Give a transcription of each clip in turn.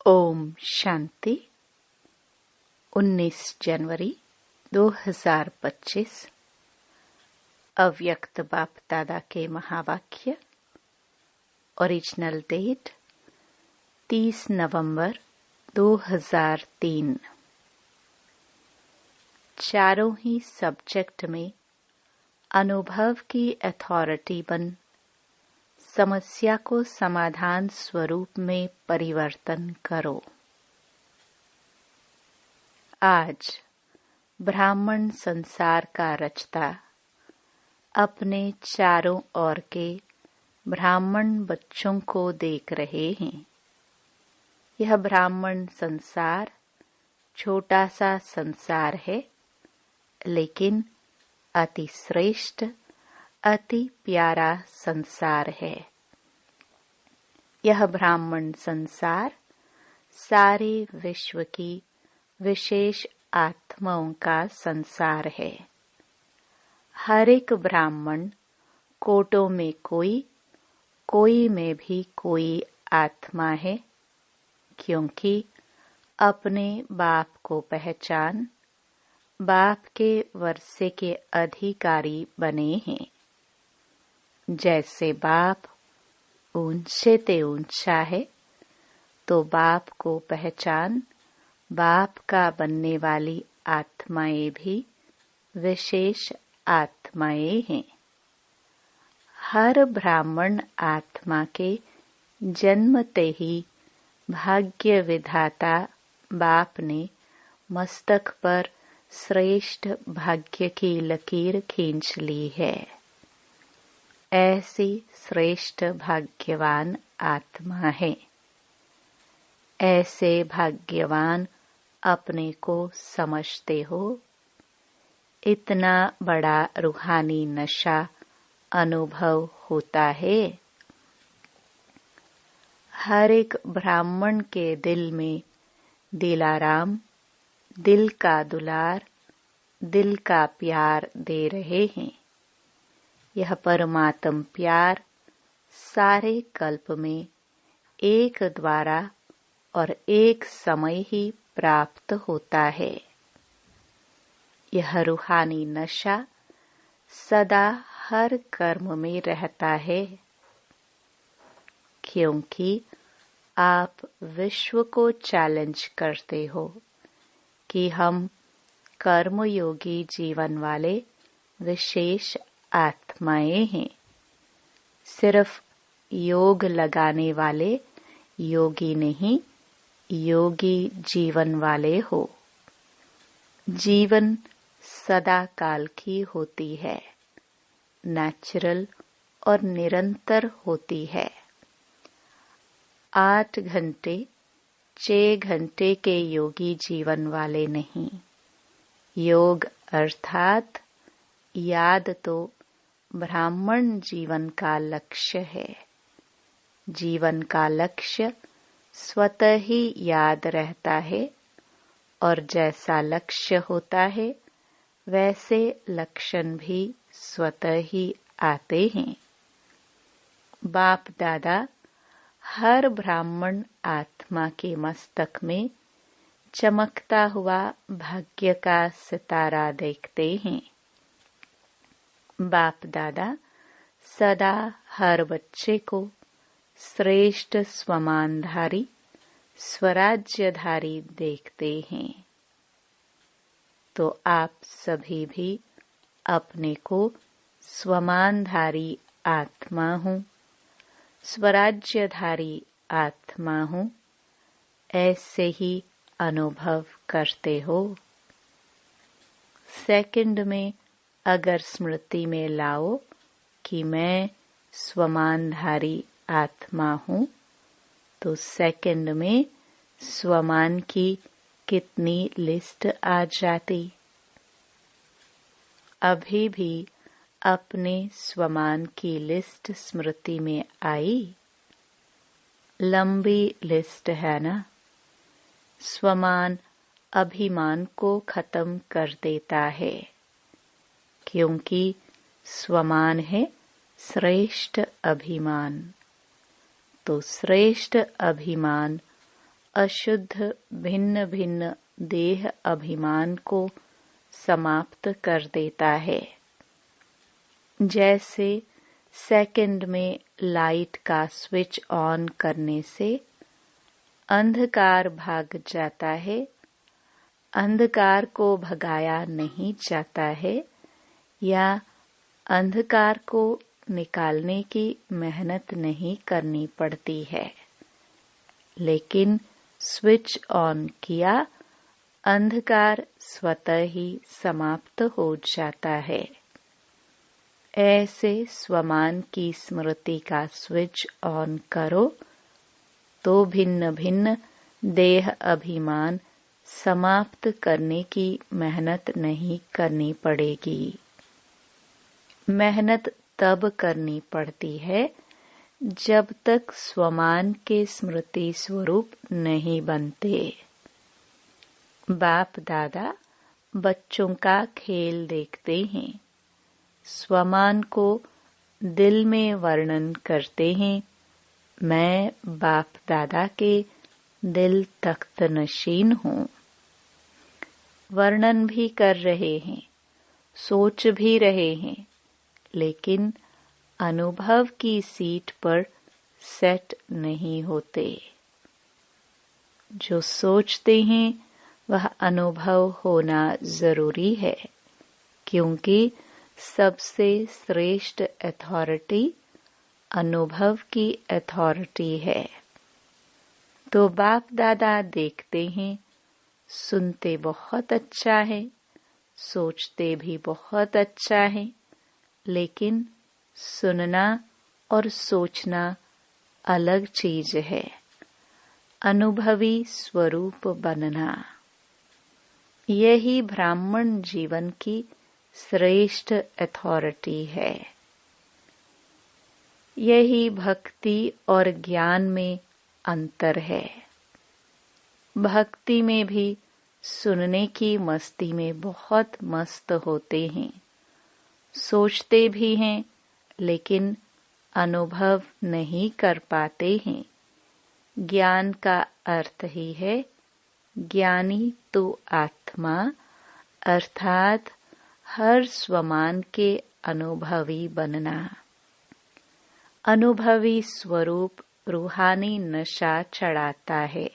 ओम शांति। 19 जनवरी 2025 अव्यक्त बाप दादा के महावाक्य। ओरिजिनल डेट 30 नवंबर 2003। चारों ही सब्जेक्ट में अनुभव की अथॉरिटी बन समस्या को समाधान स्वरूप में परिवर्तन करो। आज ब्राह्मण संसार का रचता अपने चारों ओर के ब्राह्मण बच्चों को देख रहे हैं। यह ब्राह्मण संसार छोटा सा संसार है, लेकिन अति श्रेष्ठ अति प्यारा संसार है। यह ब्राह्मण संसार सारे विश्व की विशेष आत्माओं का संसार है। हर एक ब्राह्मण कोटों में कोई में भी कोई आत्मा है, क्योंकि अपने बाप को पहचान बाप के वर्षे के अधिकारी बने हैं। जैसे बाप ऊंचे ते ऊंचा है, तो बाप को पहचान बाप का बनने वाली आत्माएं भी विशेष आत्माएं हैं। हर ब्राह्मण आत्मा के जन्मते ही भाग्य विधाता बाप ने मस्तक पर श्रेष्ठ भाग्य की लकीर खींच ली है। ऐसी श्रेष्ठ भाग्यवान आत्मा है। ऐसे भाग्यवान अपने को समझते हो। इतना बड़ा रूहानी नशा अनुभव होता है। हर एक ब्राह्मण के दिल में दिलाराम, दिल का दुलार, दिल का प्यार दे रहे हैं। यह परमात्म प्यार सारे कल्प में एक द्वारा और एक समय ही प्राप्त होता है। यह रूहानी नशा सदा हर कर्म में रहता है, क्योंकि आप विश्व को चैलेंज करते हो कि हम कर्मयोगी जीवन वाले विशेष आत्माएं हैं। सिर्फ योग लगाने वाले योगी नहीं, योगी जीवन वाले हो। जीवन सदा काल की होती है, नेचुरल और निरंतर होती है। 8 घंटे 6 घंटे के योगी जीवन वाले नहीं। योग अर्थात याद तो ब्राह्मण जीवन का लक्ष्य है। जीवन का लक्ष्य स्वतः ही याद रहता है, और जैसा लक्ष्य होता है वैसे लक्षण भी स्वतः ही आते हैं। बाप दादा हर ब्राह्मण आत्मा के मस्तक में चमकता हुआ भाग्य का सितारा देखते हैं। बाप दादा सदा हर बच्चे को श्रेष्ठ स्वमानधारी स्वराज्यधारी देखते हैं। तो आप सभी भी अपने को स्वमानधारी आत्मा हूँ, स्वराज्यधारी आत्मा हूँ, ऐसे ही अनुभव करते हो। सेकंड में अगर स्मृति में लाओ कि मैं स्वमानधारी आत्मा हूँ, तो सेकंड में स्वमान की कितनी लिस्ट आ जाती। अभी भी अपने स्वमान की लिस्ट स्मृति में आई। लंबी लिस्ट है ना। स्वमान अभिमान को खत्म कर देता है, क्योंकि स्वमान है श्रेष्ठ अभिमान। तो श्रेष्ठ अभिमान अशुद्ध भिन्न भिन्न देह अभिमान को समाप्त कर देता है। जैसे सेकंड में लाइट का स्विच ऑन करने से अंधकार भाग जाता है, अंधकार को भगाया नहीं जाता है या अंधकार को निकालने की मेहनत नहीं करनी पड़ती है, लेकिन स्विच ऑन किया, अंधकार स्वतः ही समाप्त हो जाता है। ऐसे स्वमान की स्मृति का स्विच ऑन करो तो भिन्न भिन्न देह अभिमान समाप्त करने की मेहनत नहीं करनी पड़ेगी। मेहनत तब करनी पड़ती है जब तक स्वमान के स्मृति स्वरूप नहीं बनते। बाप दादा बच्चों का खेल देखते हैं, स्वमान को दिल में वर्णन करते हैं, मैं बाप दादा के दिल तख्त नशीन हूँ। वर्णन भी कर रहे हैं, सोच भी रहे हैं, लेकिन अनुभव की सीट पर सेट नहीं होते। जो सोचते हैं वह अनुभव होना जरूरी है, क्योंकि सबसे श्रेष्ठ अथॉरिटी अनुभव की अथॉरिटी है। तो बाप दादा देखते हैं, सुनते बहुत अच्छा है, सोचते भी बहुत अच्छा है, लेकिन सुनना और सोचना अलग चीज है। अनुभवी स्वरूप बनना, यही ब्राह्मण जीवन की श्रेष्ठ अथॉरिटी है। यही भक्ति और ज्ञान में अंतर है। भक्ति में भी सुनने की मस्ती में बहुत मस्त होते हैं, सोचते भी हैं, लेकिन अनुभव नहीं कर पाते हैं। ज्ञान का अर्थ ही है ज्ञानी तो आत्मा, अर्थात हर स्वमान के अनुभवी बनना। अनुभवी स्वरूप रूहानी नशा चढ़ाता है।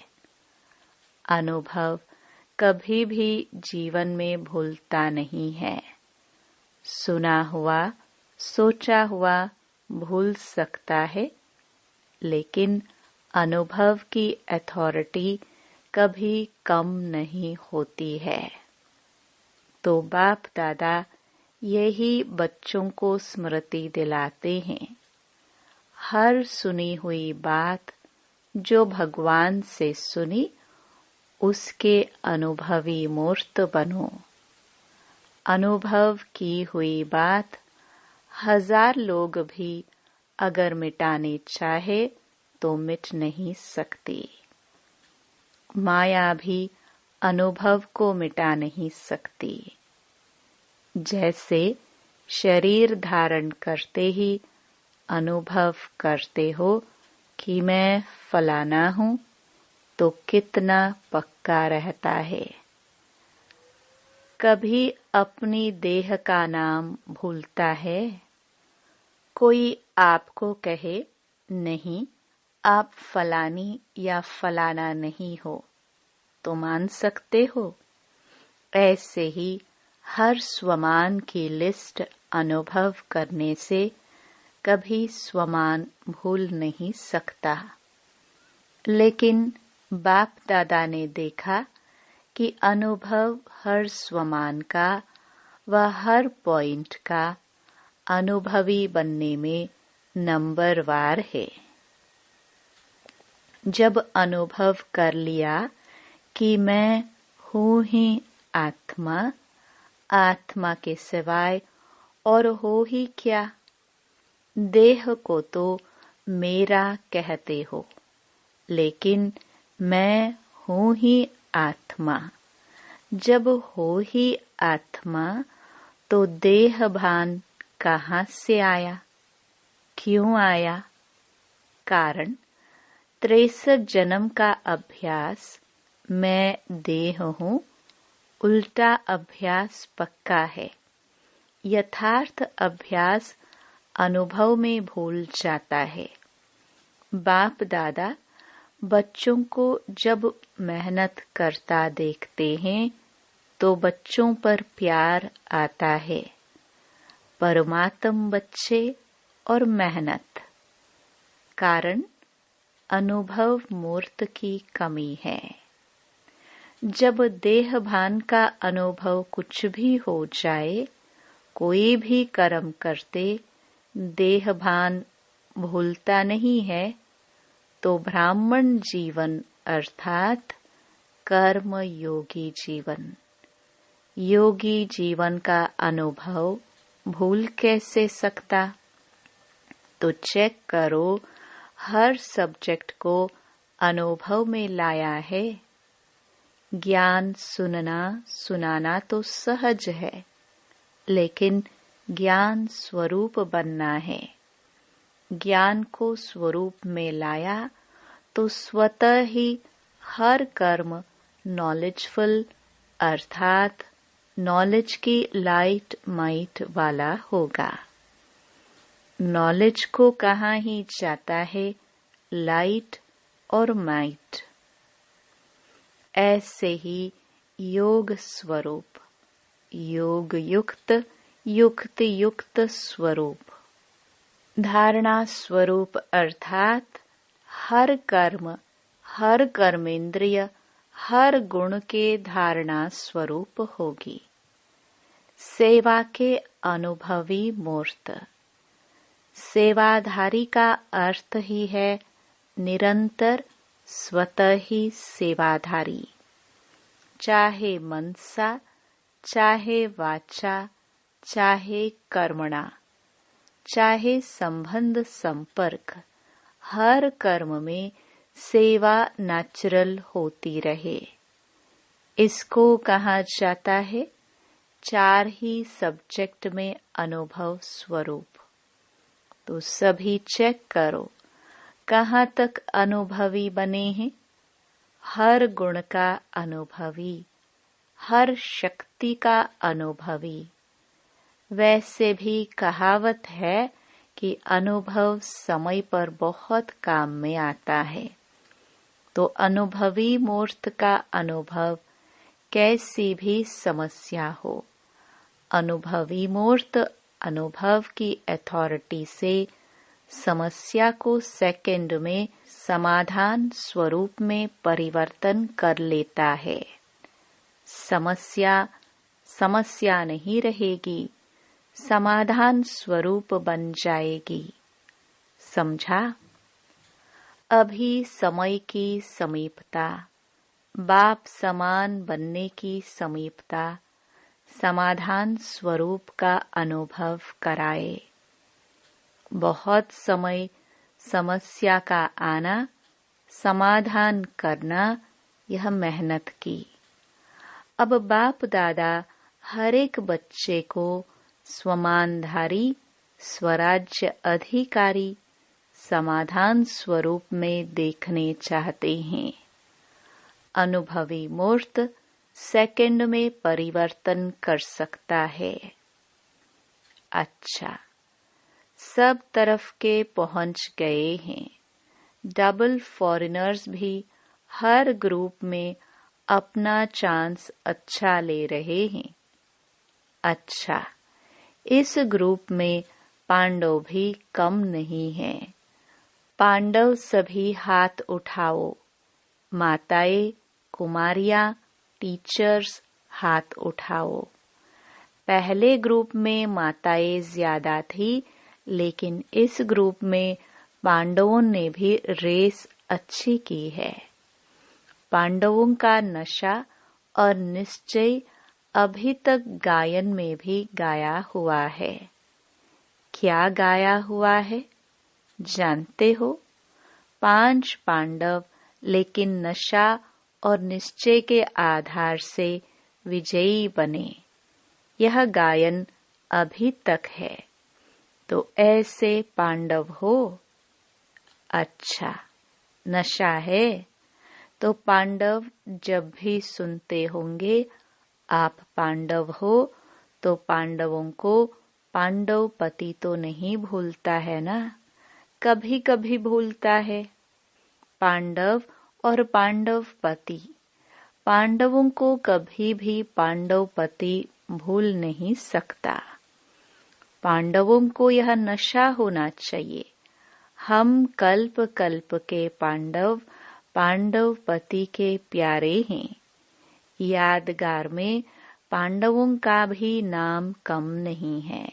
अनुभव कभी भी जीवन में भूलता नहीं है। सुना हुआ, सोचा हुआ भूल सकता है, लेकिन अनुभव की अथॉरिटी कभी कम नहीं होती है। तो बाप दादा यही बच्चों को स्मृति दिलाते हैं। हर सुनी हुई बात जो भगवान से सुनी, उसके अनुभवी मूर्त बनो। अनुभव की हुई बात 1000 लोग भी अगर मिटाने चाहे तो मिट नहीं सकती। माया भी अनुभव को मिटा नहीं सकती। जैसे शरीर धारण करते ही अनुभव करते हो कि मैं फलाना हूँ, तो कितना पक्का रहता है। कभी अपनी देह का नाम भूलता है? कोई आपको कहे नहीं, आप फलानी या फलाना नहीं हो, तो मान सकते हो? ऐसे ही हर स्वमान की लिस्ट अनुभव करने से कभी स्वमान भूल नहीं सकता। लेकिन बाप दादा ने देखा कि अनुभव हर स्वमान का व हर पॉइंट का अनुभवी बनने में नंबरवार है। जब अनुभव कर लिया कि मैं हूँ ही आत्मा, आत्मा के सिवाय और हो ही क्या, देह को तो मेरा कहते हो, लेकिन मैं हूँ ही आत्मा। जब हो ही आत्मा तो देह भान कहाँ से आया, क्यों आया? कारण 63 जन्म का अभ्यास मैं देह हूँ, उल्टा अभ्यास पक्का है। यथार्थ अभ्यास अनुभव में भूल जाता है। बाप दादा बच्चों को जब मेहनत करता देखते हैं तो बच्चों पर प्यार आता है। परमात्म बच्चे और मेहनत, कारण अनुभव मूर्त की कमी है। जब देह भान का अनुभव कुछ भी हो जाए, कोई भी कर्म करते देह भान भूलता नहीं है, तो ब्राह्मण जीवन अर्थात कर्म योगी जीवन, योगी जीवन का अनुभव भूल कैसे सकता? तो चेक करो, हर सब्जेक्ट को अनुभव में लाया है। ज्ञान सुनना सुनाना तो सहज है, लेकिन ज्ञान स्वरूप बनना है। ज्ञान को स्वरूप में लाया तो स्वतः ही हर कर्म नॉलेजफुल अर्थात नॉलेज की लाइट माइट वाला होगा। नॉलेज को कहाँ ही जाता है लाइट और माइट। ऐसे ही योग स्वरूप, योग युक्त, युक्त युक्त स्वरूप, धारणा स्वरूप अर्थात हर कर्म, हर कर्मेंद्रिय, हर गुण के धारणा स्वरूप होगी। सेवा के अनुभवी मूर्त। सेवाधारी का अर्थ ही है निरंतर स्वतः ही सेवाधारी, चाहे मनसा, चाहे वाचा, चाहे कर्मणा, चाहे संबंध संपर्क, हर कर्म में सेवा नेचुरल होती रहे। इसको कहा जाता है 4 ही सब्जेक्ट में अनुभव स्वरूप। तो सभी चेक करो, कहाँ तक अनुभवी बने हैं? हर गुण का अनुभवी, हर शक्ति का अनुभवी। वैसे भी कहावत है कि अनुभव समय पर बहुत काम में आता है। तो अनुभवी मूर्त का अनुभव कैसी भी समस्या हो, अनुभवी मूर्त अनुभव की अथॉरिटी से समस्या को सेकंड में समाधान स्वरूप में परिवर्तन कर लेता है। समस्या समस्या नहीं रहेगी, समाधान स्वरूप बन जाएगी। समझा? अभी समय की समीपता, बाप समान बनने की समीपता समाधान स्वरूप का अनुभव कराए। बहुत समय समस्या का आना, समाधान करना, यह मेहनत की। अब बाप दादा हर एक बच्चे को स्वमानधारी, स्वराज्य अधिकारी, समाधान स्वरूप में देखने चाहते हैं। अनुभवी मूर्त सेकंड में परिवर्तन कर सकता है। अच्छा, सब तरफ के पहुंच गए हैं। डबल फॉरेनर्स भी हर ग्रुप में अपना चांस अच्छा ले रहे हैं। अच्छा, इस ग्रुप में पांडव भी कम नहीं हैं। पांडव सभी हाथ उठाओ। माताएं, कुमारियां, टीचर्स हाथ उठाओ। पहले ग्रुप में माताएं ज्यादा थी, लेकिन इस ग्रुप में पांडवों ने भी रेस अच्छी की है। पांडवों का नशा और निश्चय अभी तक गायन में भी गाया हुआ है। क्या गाया हुआ है जानते हो? 5 पांडव, लेकिन नशा और निश्चय के आधार से विजयी बने। यह गायन अभी तक है। तो ऐसे पांडव हो। अच्छा, नशा है, तो पांडव जब भी सुनते होंगे आप पांडव हो, तो पांडवों को पांडव पति तो नहीं भूलता है ना, कभी कभी भूलता है। पांडव और पांडव पति, पांडवों को कभी भी पांडव पति भूल नहीं सकता। पांडवों को यह नशा होना चाहिए, हम कल्प कल्प के पांडव पांडव पति के प्यारे हैं। यादगार में पांडवों का भी नाम कम नहीं है।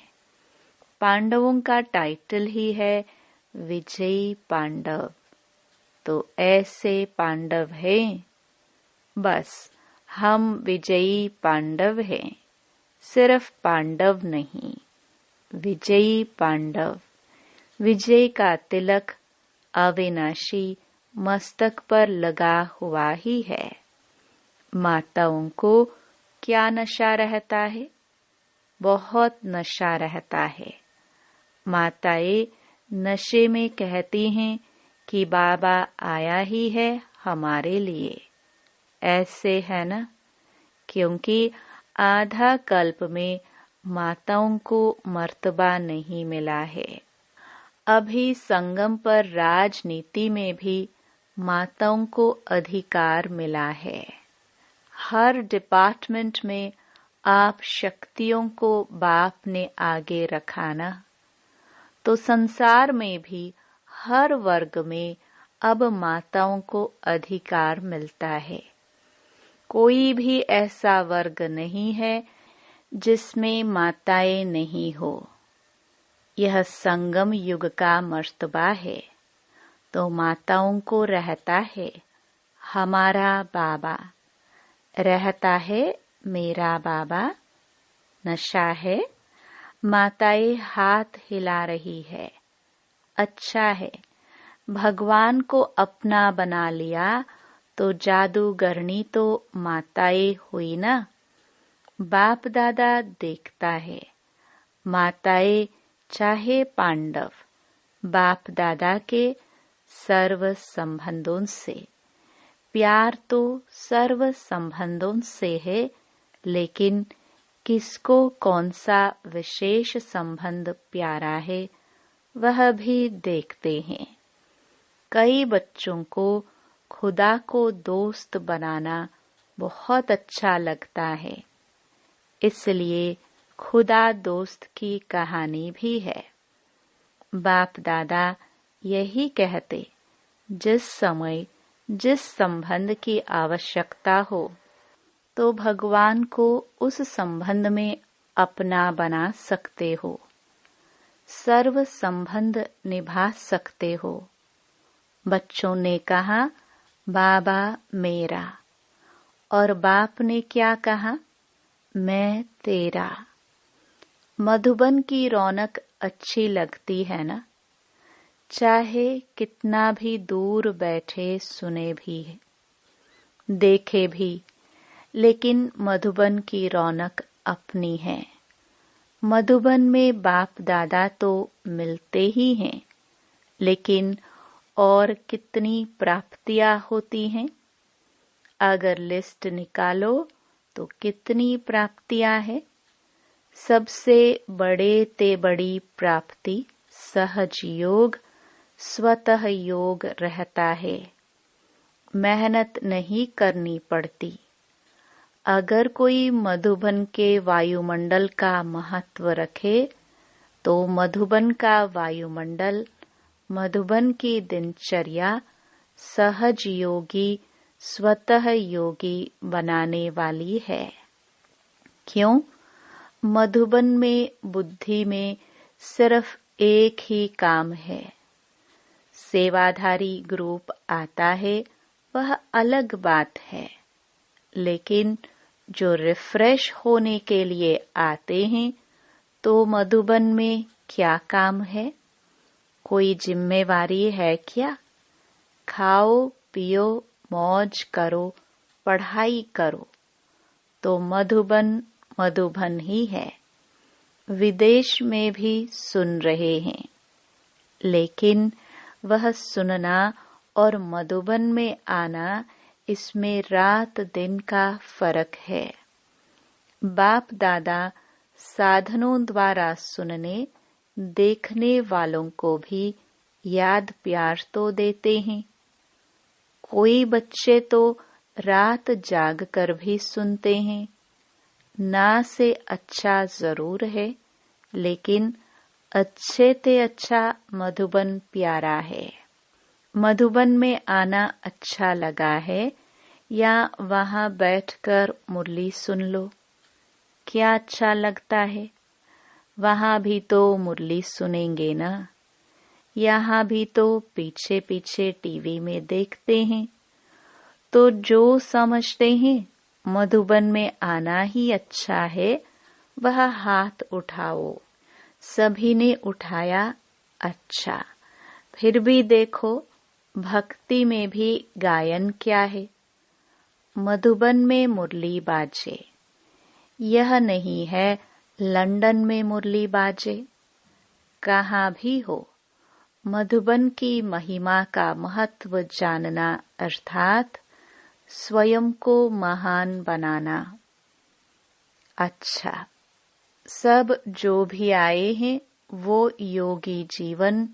पांडवों का टाइटल ही है विजयी पांडव। तो ऐसे पांडव हैं, बस हम विजयी पांडव हैं, सिर्फ पांडव नहीं, विजयी पांडव। विजय का तिलक अविनाशी मस्तक पर लगा हुआ ही है। माताओं को क्या नशा रहता है? बहुत नशा रहता है। माताएं नशे में कहती हैं कि बाबा आया ही है हमारे लिए। ऐसे है ना, क्योंकि आधा कल्प में माताओं को मर्तबा नहीं मिला है। अभी संगम पर राजनीति में भी माताओं को अधिकार मिला है। हर डिपार्टमेंट में आप शक्तियों को बाप ने आगे रखा ना, तो संसार में भी हर वर्ग में अब माताओं को अधिकार मिलता है। कोई भी ऐसा वर्ग नहीं है जिसमें माताएं नहीं हो। यह संगम युग का मर्तबा है, तो माताओं को रहता है हमारा बाबा, रहता है मेरा बाबा। नशा है, माताएं हाथ हिला रही है। अच्छा है, भगवान को अपना बना लिया तो जादूगरनी तो माताएं हुई ना। बाप दादा देखता है, माताएं चाहे पांडव, बाप दादा के सर्व संबंधों से। प्यार तो सर्व संबंधों से है, लेकिन किसको कौन सा विशेष संबंध प्यारा है वह भी देखते हैं। कई बच्चों को खुदा को दोस्त बनाना बहुत अच्छा लगता है, इसलिए खुदा दोस्त की कहानी भी है। बाप दादा यही कहते, जिस समय जिस संबंध की आवश्यकता हो तो भगवान को उस संबंध में अपना बना सकते हो, सर्व संबंध निभा सकते हो। बच्चों ने कहा बाबा मेरा, और बाप ने क्या कहा, मैं तेरा। मधुबन की रौनक अच्छी लगती है ना, चाहे कितना भी दूर बैठे सुने भी देखे भी, लेकिन मधुबन की रौनक अपनी है। मधुबन में बाप दादा तो मिलते ही हैं, लेकिन और कितनी प्राप्तियां होती हैं। अगर लिस्ट निकालो तो कितनी प्राप्तियां हैं। सबसे बड़े ते बड़ी प्राप्ति सहज योग, स्वतः योग रहता है। मेहनत नहीं करनी पड़ती। अगर कोई मधुबन के वायुमंडल का महत्व रखे तो मधुबन का वायुमंडल, मधुबन की दिनचर्या सहज योगी, स्वतः योगी बनाने वाली है। क्यों? मधुबन में बुद्धि में सिर्फ एक ही काम है। सेवाधारी ग्रुप आता है वह अलग बात है, लेकिन जो रिफ्रेश होने के लिए आते हैं तो मधुबन में क्या काम है? कोई जिम्मेवारी है क्या? खाओ पियो मौज करो, पढ़ाई करो, तो मधुबन मधुबन ही है। विदेश में भी सुन रहे हैं, लेकिन वह सुनना और मधुबन में आना, इसमें रात दिन का फर्क है। बाप दादा साधनों द्वारा सुनने देखने वालों को भी याद प्यार तो देते हैं। कोई बच्चे तो रात जाग कर भी सुनते हैं। ना से अच्छा जरूर है, लेकिन अच्छे ते अच्छा मधुबन प्यारा है। मधुबन में आना अच्छा लगा है या वहां बैठकर मुरली सुन लो? क्या अच्छा लगता है? वहां भी तो मुरली सुनेंगे ना। यहाँ भी तो पीछे पीछे टीवी में देखते हैं। तो जो समझते हैं मधुबन में आना ही अच्छा है, वह हाथ उठाओ। सभी ने उठाया। अच्छा, फिर भी देखो, भक्ति में भी गायन क्या है? मधुबन में मुरली बाजे। यह नहीं है लंदन में मुरली बाजे। कहाँ भी हो, मधुबन की महिमा का महत्व जानना अर्थात स्वयं को महान बनाना। अच्छा, सब जो भी आए हैं वो योगी जीवन,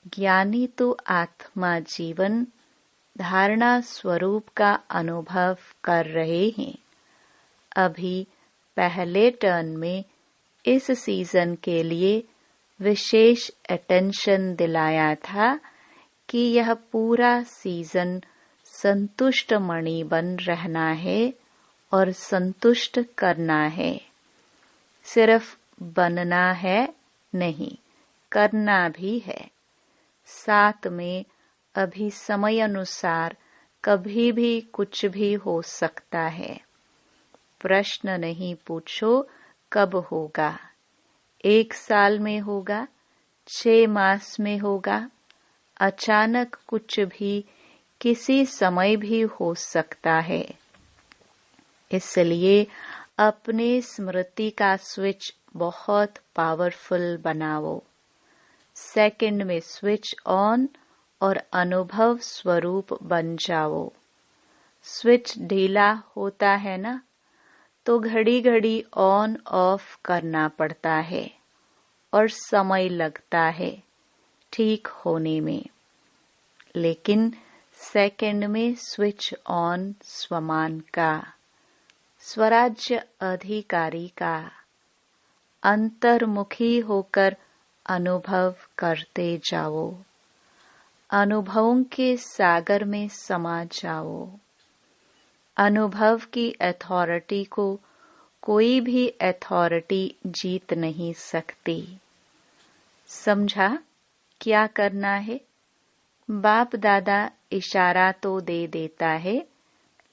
ज्ञानी तो आत्मा जीवन धारणा स्वरूप का अनुभव कर रहे हैं। अभी पहले टर्न में इस सीजन के लिए विशेष अटेंशन दिलाया था कि यह पूरा सीजन संतुष्ट मणि बन रहना है और संतुष्ट करना है। सिर्फ बनना है नहीं, करना भी है। साथ में अभी समय अनुसार कभी भी कुछ भी हो सकता है। प्रश्न नहीं पूछो कब होगा। 1 साल में होगा, 6 मास में होगा, अचानक कुछ भी किसी समय भी हो सकता है। इसलिए अपने स्मृति का स्विच बहुत पावरफुल बनाओ। सेकंड में स्विच ऑन और अनुभव स्वरूप बन जाओ। स्विच ढीला होता है ना, तो घड़ी घड़ी ऑन ऑफ करना पड़ता है और समय लगता है ठीक होने में। लेकिन सेकंड में स्विच ऑन स्वमान का, स्वराज्य अधिकारी का, अंतर्मुखी होकर अनुभव करते जाओ। अनुभवों के सागर में समा जाओ। अनुभव की अथॉरिटी को कोई भी अथॉरिटी जीत नहीं सकती। समझा क्या करना है? बाप दादा इशारा तो दे देता है,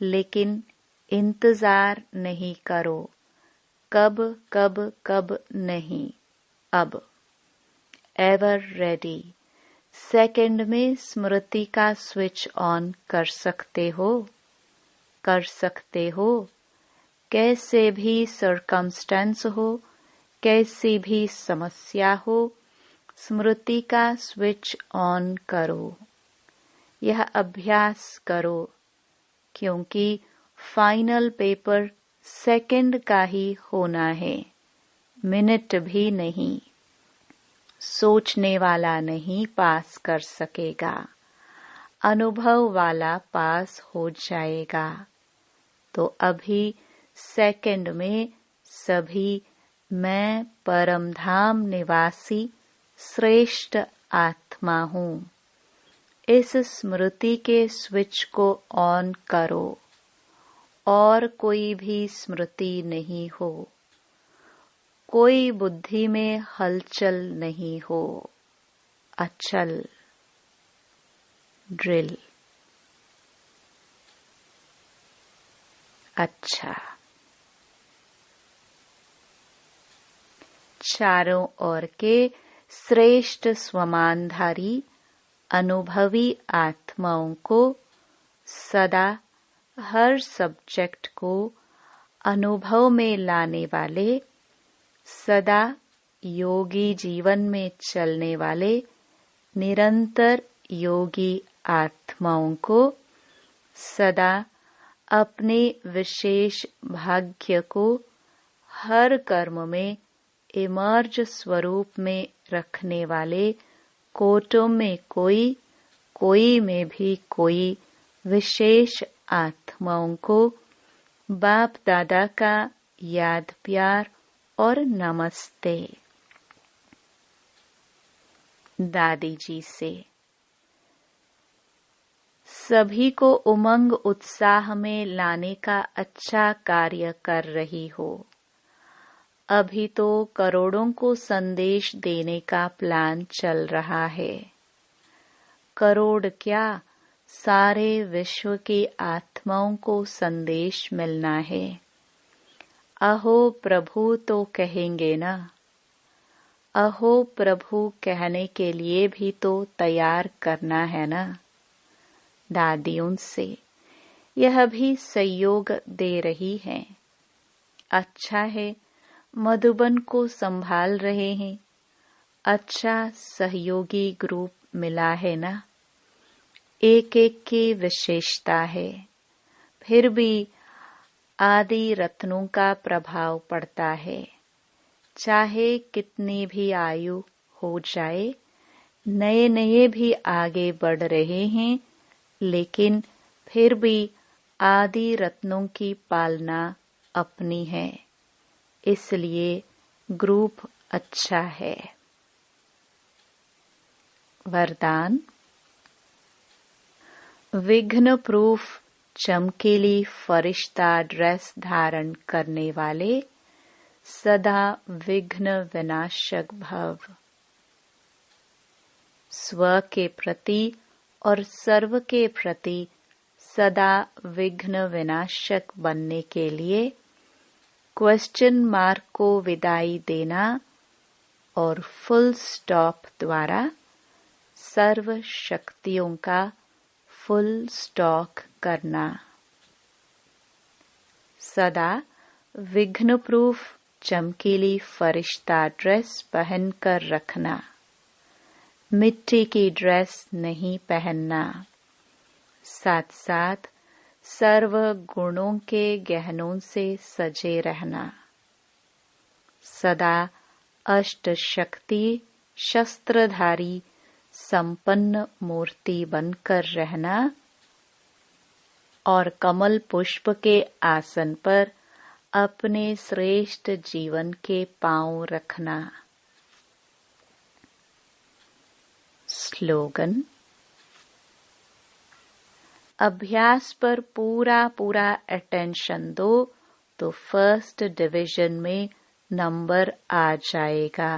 लेकिन इंतजार नहीं करो। कब कब कब नहीं, अब। Ever ready. सेकंड में स्मृति का स्विच ऑन कर सकते हो। कर सकते हो। कैसे भी सर्कमस्टेंस हो, कैसी भी समस्या हो, स्मृति का स्विच ऑन करो। यह अभ्यास करो, क्योंकि फाइनल पेपर सेकंड का ही होना है, मिनट भी नहीं। सोचने वाला नहीं पास कर सकेगा, अनुभव वाला पास हो जाएगा। तो अभी सेकंड में सभी मैं परमधाम निवासी श्रेष्ठ आत्मा हूँ। इस स्मृति के स्विच को ऑन करो और कोई भी स्मृति नहीं हो, कोई बुद्धि में हलचल नहीं हो। अचल ड्रिल। अच्छा, चारों ओर के श्रेष्ठ स्वमानधारी अनुभवी आत्माओं को सदा हर सब्जेक्ट को अनुभव में लाने वाले, सदा योगी जीवन में चलने वाले निरंतर योगी आत्माओं को सदा अपने विशेष भाग्य को हर कर्म में इमर्ज स्वरूप में रखने वाले कोटों में कोई में भी कोई विशेष आत्माओं को बाप दादा का याद प्यार और नमस्ते। दादी जी से सभी को उमंग उत्साह में लाने का अच्छा कार्य कर रही हो। अभी तो करोड़ों को संदेश देने का प्लान चल रहा है। करोड़ क्या, सारे विश्व की आत्माओं को संदेश मिलना है। अहो प्रभु तो कहेंगे ना। अहो प्रभु कहने के लिए भी तो तैयार करना है ना। दादियों से यह भी सहयोग दे रही हैं। अच्छा है, मधुबन को संभाल रहे हैं। अच्छा सहयोगी ग्रुप मिला है ना। एक एक की विशेषता है, फिर भी आदि रत्नों का प्रभाव पड़ता है। चाहे कितनी भी आयु हो जाए, नए नए भी आगे बढ़ रहे हैं, लेकिन फिर भी आदि रत्नों की पालना अपनी है। इसलिए ग्रुप अच्छा है। वरदान। विघ्न प्रूफ चमकीली फरिश्ता ड्रेस धारण करने वाले सदा विघ्न विनाशक भव। स्व के प्रति और सर्व के प्रति सदा विघ्न विनाशक बनने के लिए क्वेश्चन मार्क को विदाई देना और फुल स्टॉप द्वारा सर्व शक्तियों का फुल स्टॉक करना। सदा विघ्न प्रूफ चमकीली फरिश्ता ड्रेस पहनकर रखना। मिट्टी की ड्रेस नहीं पहनना। साथ साथ सर्व गुणों के गहनों से सजे रहना। सदा अष्ट शक्ति शस्त्रधारी संपन्न मूर्ति बनकर रहना और कमल पुष्प के आसन पर अपने श्रेष्ठ जीवन के पांव रखना। स्लोगन। अभ्यास पर पूरा अटेंशन दो तो फर्स्ट डिवीजन में नंबर आ जाएगा।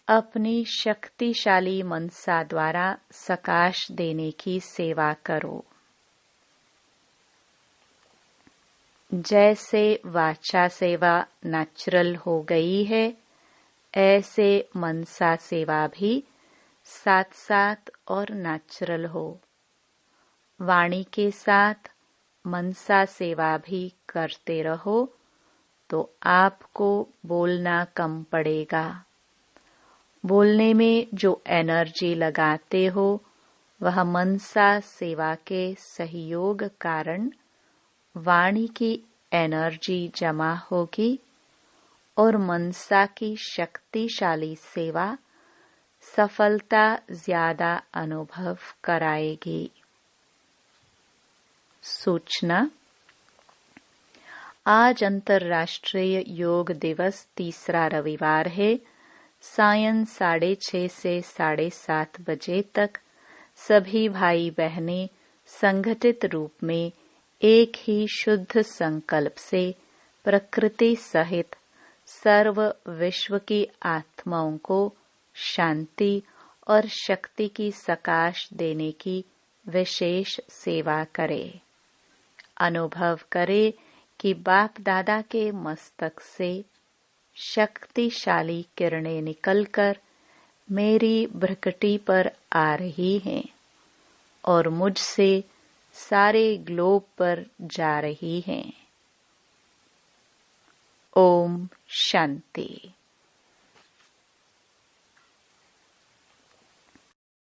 अपनी शक्तिशाली मनसा द्वारा सकाश देने की सेवा करो। जैसे वाचा सेवा नेचुरल हो गई है, ऐसे मनसा सेवा भी साथ साथ और नेचुरल हो। वाणी के साथ मनसा सेवा भी करते रहो तो आपको बोलना कम पड़ेगा। बोलने में जो एनर्जी लगाते हो वह मनसा सेवा के सहयोग कारण वाणी की एनर्जी जमा होगी और मनसा की शक्तिशाली सेवा सफलता ज्यादा अनुभव कराएगी। सूचना। आज अंतर्राष्ट्रीय योग दिवस तीसरा रविवार है। सायं 6:30 से 7:30 बजे तक सभी भाई बहनें संगठित रूप में एक ही शुद्ध संकल्प से प्रकृति सहित सर्व विश्व की आत्माओं को शांति और शक्ति की सकाश देने की विशेष सेवा करे। अनुभव करे कि बाप दादा के मस्तक से शक्तिशाली किरणें निकलकर मेरी भ्रकटी पर आ रही हैं और मुझसे सारे ग्लोब पर जा रही हैं। ओम शांति।